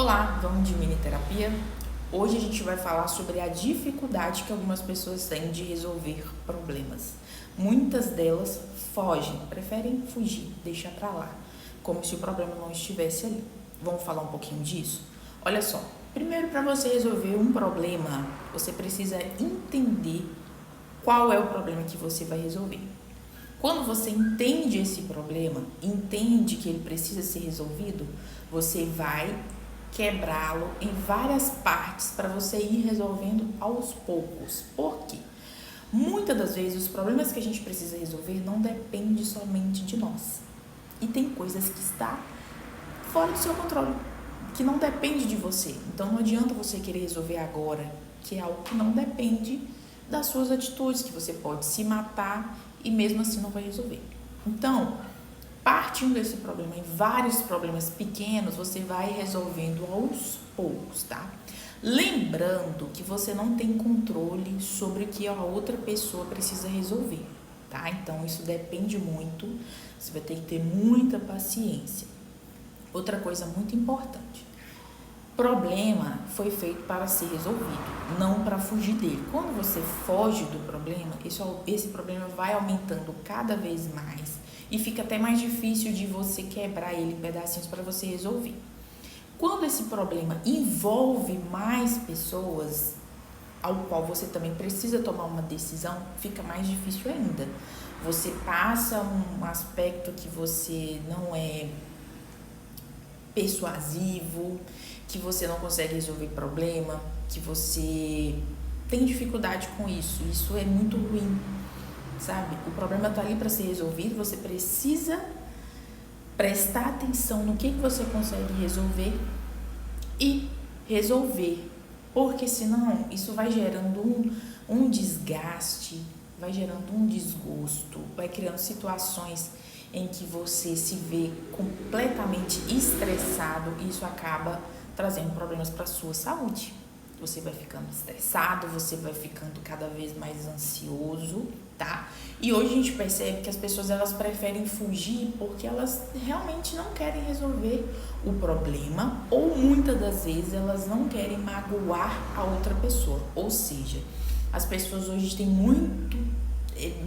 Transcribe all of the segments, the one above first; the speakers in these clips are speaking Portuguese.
Olá, vamos de mini terapia. Hoje a gente vai falar sobre a dificuldade que algumas pessoas têm de resolver problemas. Muitas delas fogem, preferem fugir, deixar pra lá, como se o problema não estivesse ali. Vamos falar um pouquinho disso? Olha só, primeiro, para você resolver um problema, você precisa entender qual é o problema que você vai resolver. Quando você entende esse problema, entende que ele precisa ser resolvido, você vai quebrá-lo em várias partes para você ir resolvendo aos poucos. Por quê? Muitas das vezes os problemas que a gente precisa resolver não dependem somente de nós. E tem coisas que está fora do seu controle, que não depende de você. Então não adianta você querer resolver agora, que é algo que não depende das suas atitudes, que você pode se matar e mesmo assim não vai resolver. Então, partindo desse problema em vários problemas pequenos, você vai resolvendo aos poucos, tá? Lembrando que você não tem controle sobre o que a outra pessoa precisa resolver, tá? Então, isso depende muito, você vai ter que ter muita paciência. Outra coisa muito importante: problema foi feito para ser resolvido, não para fugir dele. Quando você foge do problema, esse problema vai aumentando cada vez mais e fica até mais difícil de você quebrar ele em pedacinhos para você resolver. Quando esse problema envolve mais pessoas, ao qual você também precisa tomar uma decisão, fica mais difícil ainda. Você passa um aspecto que você não é persuasivo, que você não consegue resolver problema, que você tem dificuldade com isso. Isso é muito ruim, sabe? O problema tá ali para ser resolvido, você precisa prestar atenção no que você consegue resolver e resolver, porque senão isso vai gerando um desgaste, vai gerando um desgosto, vai criando situações em que você se vê completamente estressado e isso acaba trazendo problemas para a sua saúde. Você vai ficando estressado, você vai ficando cada vez mais ansioso, tá? E hoje a gente percebe que as pessoas elas preferem fugir porque elas realmente não querem resolver o problema ou muitas das vezes elas não querem magoar a outra pessoa. Ou seja, as pessoas hoje têm muito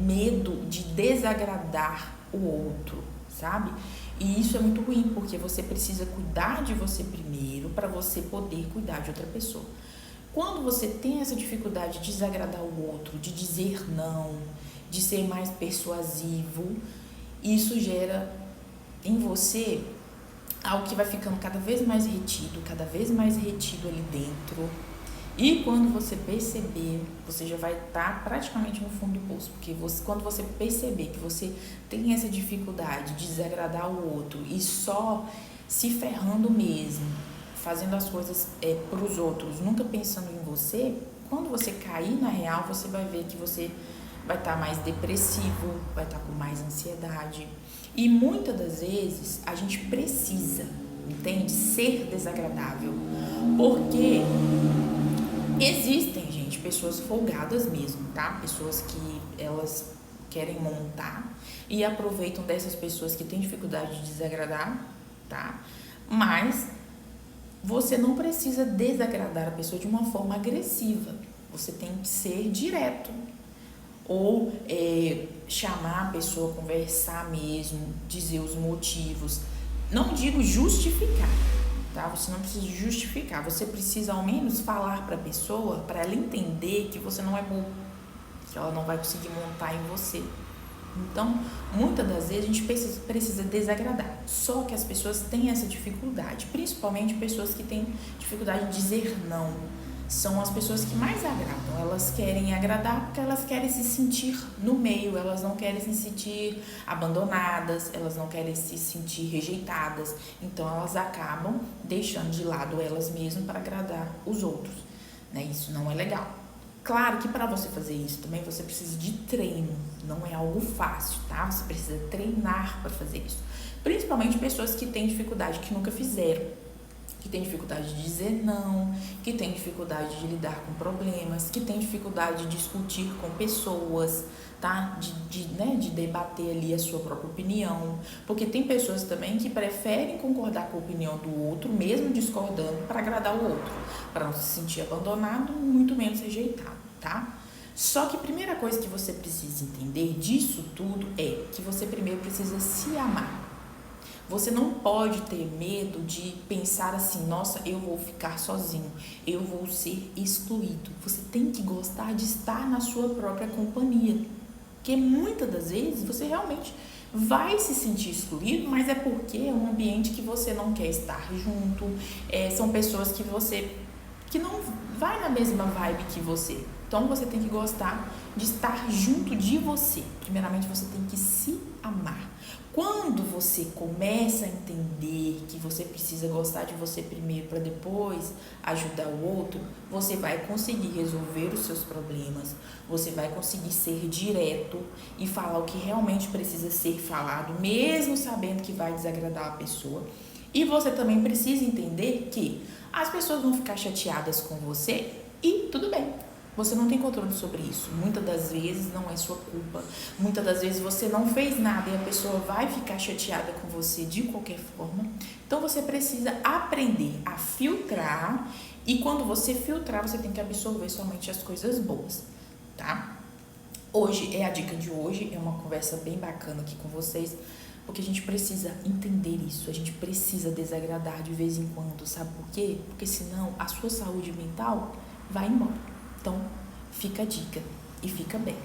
medo de desagradar o outro, sabe? E isso é muito ruim, porque você precisa cuidar de você primeiro para você poder cuidar de outra pessoa. Quando você tem essa dificuldade de desagradar o outro, de dizer não, de ser mais persuasivo, isso gera em você algo que vai ficando cada vez mais retido ali dentro. E quando você perceber, você já vai estar praticamente no fundo do poço, porque quando você perceber que você tem essa dificuldade de desagradar o outro e só se ferrando mesmo, fazendo as coisas para os outros, nunca pensando em você, quando você cair na real, você vai ver que você vai estar mais depressivo, vai estar com mais ansiedade. E muitas das vezes a gente precisa, entende, ser desagradável, porque existem, gente, pessoas folgadas mesmo, tá? Pessoas que elas querem montar e aproveitam dessas pessoas que têm dificuldade de desagradar, tá? Mas você não precisa desagradar a pessoa de uma forma agressiva. Você tem que ser direto. Ou chamar a pessoa, conversar mesmo, dizer os motivos. Não digo justificar, tá? Você não precisa justificar. Você precisa ao menos falar para a pessoa, para ela entender que você não é bobo, que ela não vai conseguir montar em você. Então, muitas das vezes a gente precisa desagradar. Só que as pessoas têm essa dificuldade, principalmente pessoas que têm dificuldade de dizer não. São as pessoas que mais agradam. Elas querem agradar porque elas querem se sentir no meio, elas não querem se sentir abandonadas, elas não querem se sentir rejeitadas. Então, elas acabam deixando de lado elas mesmas para agradar os outros, né? Isso não é legal. Claro que para você fazer isso também você precisa de treino, não é algo fácil, tá? Você precisa treinar para fazer isso. Principalmente pessoas que têm dificuldade, que nunca fizeram. que tem dificuldade de dizer não, que tem dificuldade de lidar com problemas, que tem dificuldade de discutir com pessoas, tá? De debater ali a sua própria opinião. Porque tem pessoas também que preferem concordar com a opinião do outro, mesmo discordando, para agradar o outro, para não se sentir abandonado, muito menos rejeitado, tá? Só que a primeira coisa que você precisa entender disso tudo é que você primeiro precisa se amar. Você não pode ter medo de pensar assim, nossa, eu vou ficar sozinho, eu vou ser excluído. Você tem que gostar de estar na sua própria companhia. Porque muitas das vezes você realmente vai se sentir excluído, mas é porque é um ambiente que você não quer estar junto, são pessoas que não vai na mesma vibe que você. Então você tem que gostar de estar junto de você. Primeiramente você tem que se amar. Quando você começa a entender que você precisa gostar de você primeiro para depois ajudar o outro, você vai conseguir resolver os seus problemas, você vai conseguir ser direto e falar o que realmente precisa ser falado, mesmo sabendo que vai desagradar a pessoa. E você também precisa entender que as pessoas vão ficar chateadas com você e tudo bem. Você não tem controle sobre isso. Muitas das vezes não é sua culpa. Muitas das vezes você não fez nada e a pessoa vai ficar chateada com você de qualquer forma. Então você precisa aprender a filtrar e quando você filtrar, você tem que absorver somente as coisas boas, tá? Hoje é a dica de hoje, é uma conversa bem bacana aqui com vocês, porque a gente precisa entender isso, a gente precisa desagradar de vez em quando, sabe por quê? Porque senão a sua saúde mental vai embora. Então, fica a dica e fica bem.